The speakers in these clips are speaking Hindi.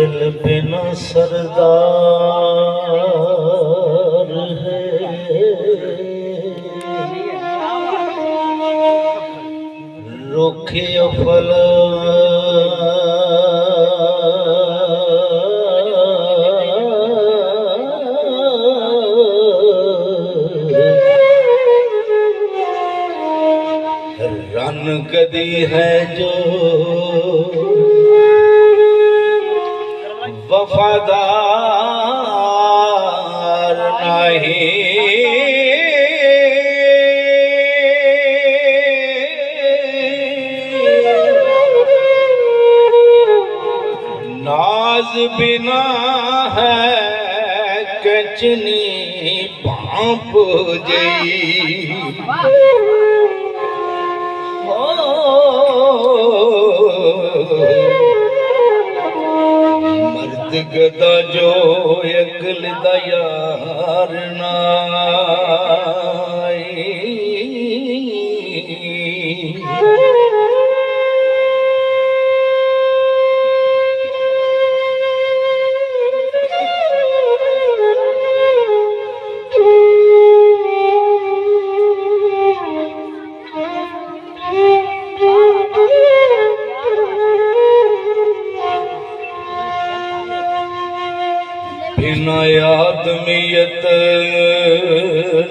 दिल बिना सरदार है, रुखी अफल रन गदी है जो वफादार नहीं, नाज बिना है कचनी पाप जई, मर्द गदा जो अकल दा यार नाई, बिना आदमियत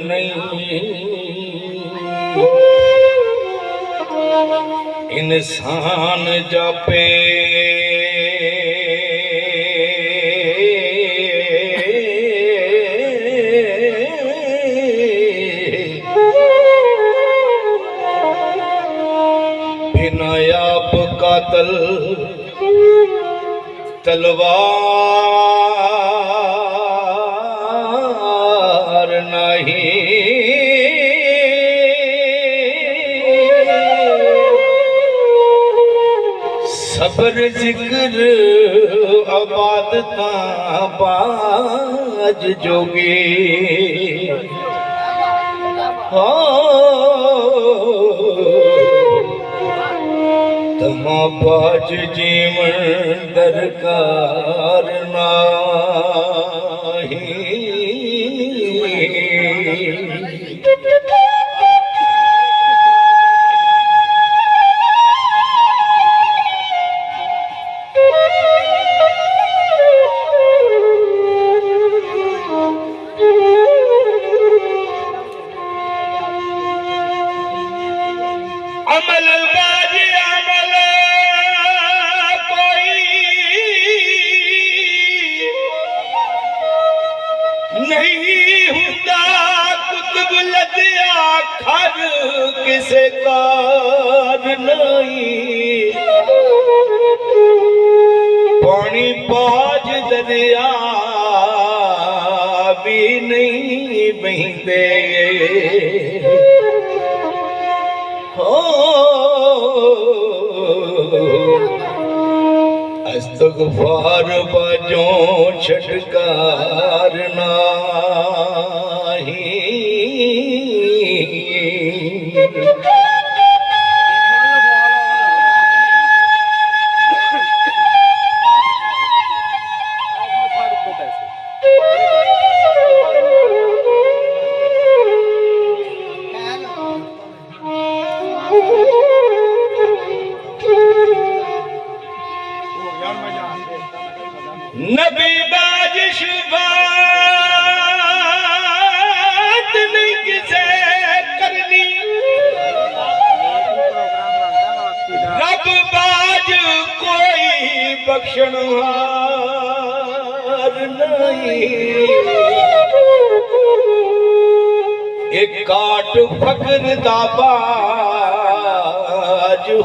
नहीं, इंसान जापे बिना आप कातल तलवार नहीं, सबर जिक्र अबादता बाज जोगी, तमा बाज जीवन दरकार नाही, अमल बाज अमल कोई नहीं हुंदा, कुतुब लदिया खर किसे कार नहीं, पानी बाज दरिया भी नहीं बहिंदे, अस्तगफार बाजों छटकार नाही, नबी बाजिश बात नहीं किसे करनी, रब बाज कोई बख्शनहार नहीं, एक काट फकर दा बाज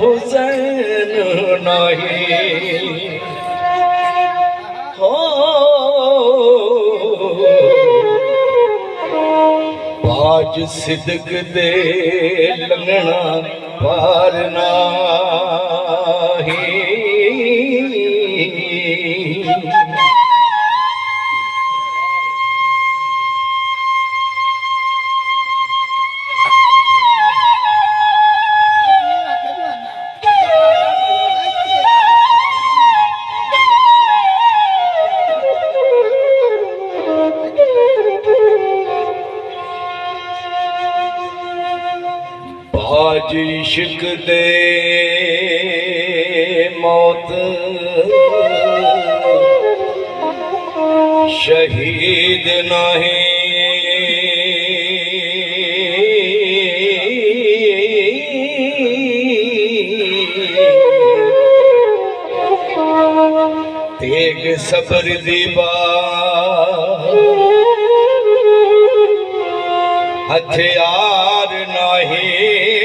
हुसैन नहीं, बाज सिदक दे लंगना पार नाही, बाज इश्क दे मौत शहीद नहीं तेग सबर दीवा हथियार नहीं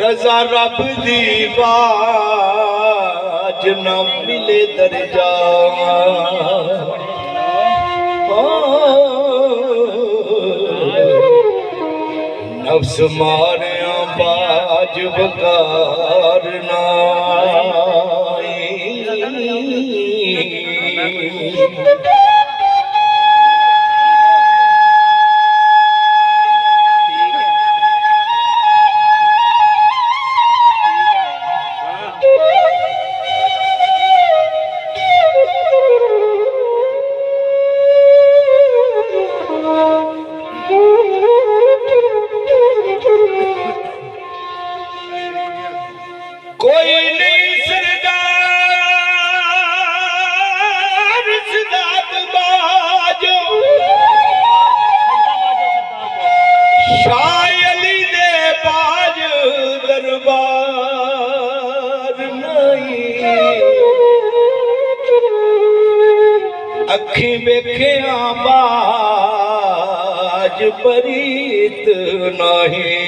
रजा रब दीवा न मिले दर्जा नफ्स मारिया बाज बकार कोई नहीं सरदार सिदात बाजो शाह अली दे बाज दरबार नहीं अखी वेखिया बाज परीत नहीं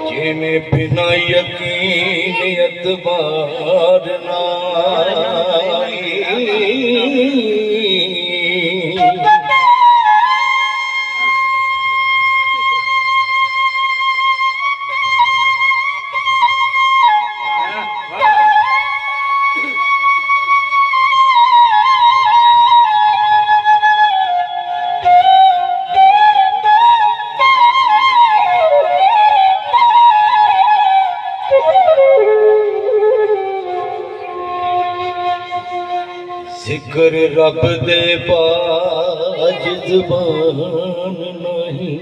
जिमें बिना यकीन एतबार नाई जिक्र रब दे बाज ज़बान नहीं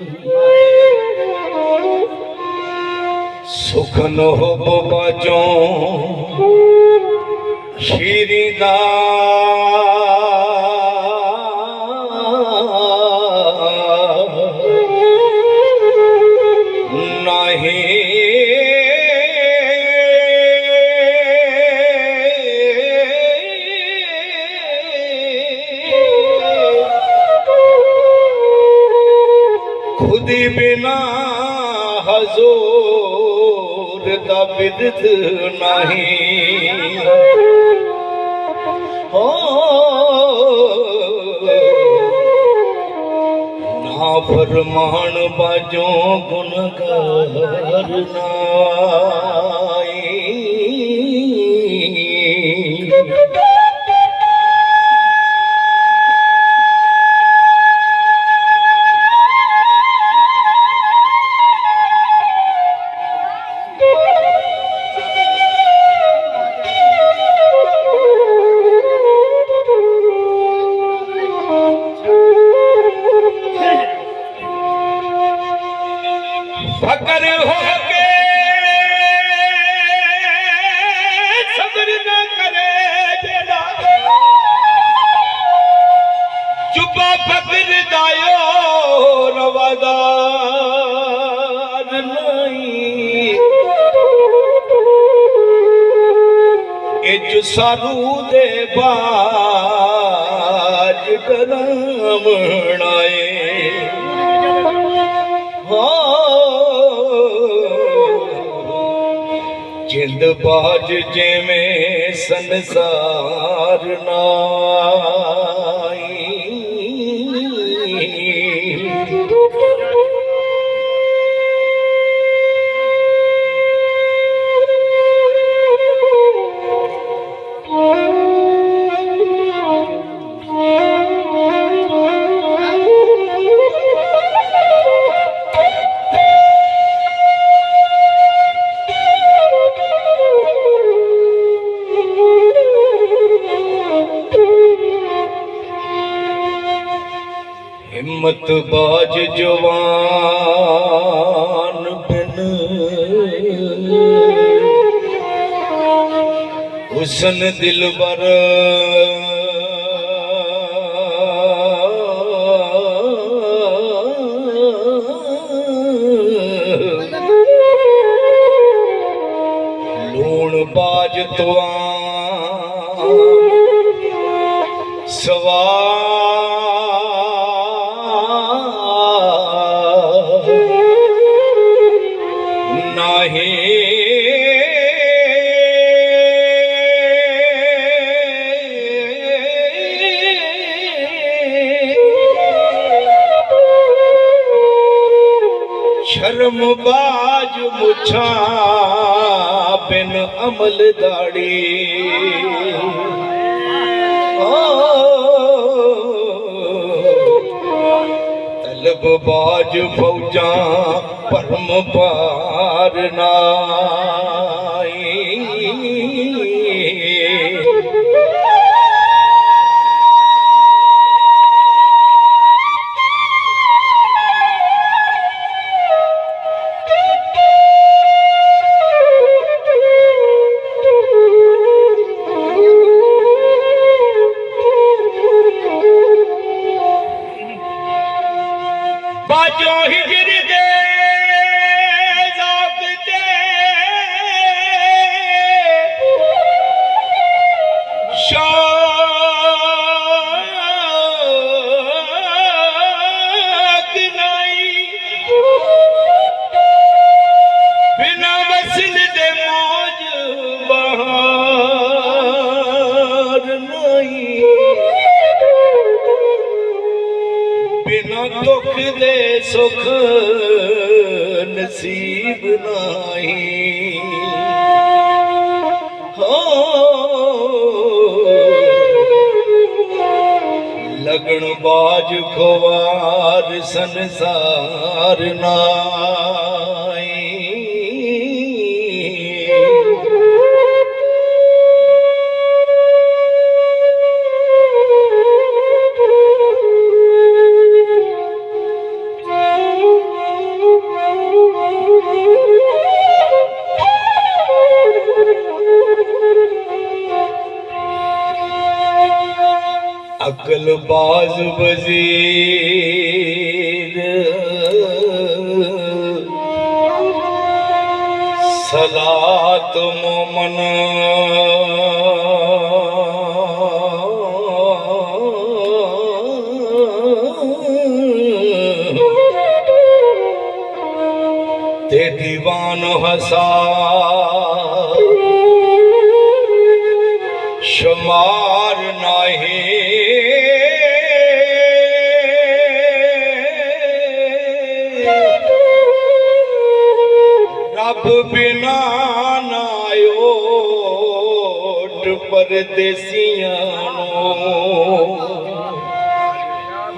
सुखन हो बाजों शीरीदा नहीं खुदी बिना हजूर दा बिदत नहीं हो ना फरमान बाजो गुनहगार नाई फकर हो के सब्र न करे जेड़ा चुपा फकर दायो रवादार नहीं इच सारू दे बाज डरावणाए जिंद बाज जिमें संसार नाई हिम्मत बाज जवान बिन हुसन दिलबर लूण बाज तुआ सवा नहीं शर्म बाज मुछा बिन अमल दाड़ी तलब बाज फौजा परम पार नाई बाजो हिजर दे ज़ौक़ दे शौक़ नाई बिना वसिल दे मौज बहार नाई बिना दुख दे सुख नसीब नहीं हो लगन बाज खुवार संसार नाई अकल बाज वजीर सलात मोमन ते दीवान हसा शुमार नहीं रब बिना नायोट परदेसियां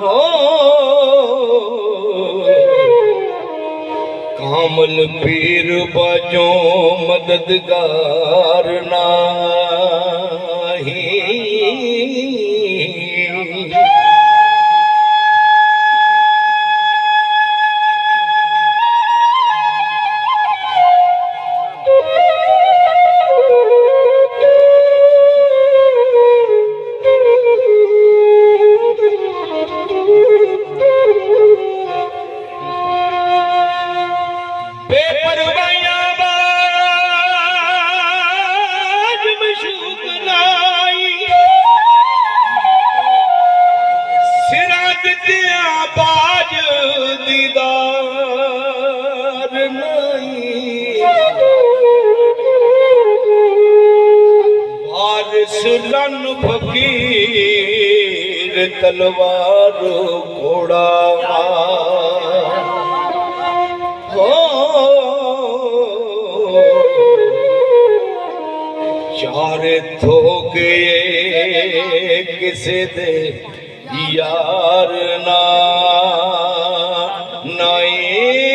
हो कामल पीर बाजो मददगार नाही बाज दीदार नहीं वारिस लन फकीर तलवार घोड़ा हो चार थोके किसे दे यार ना नहीं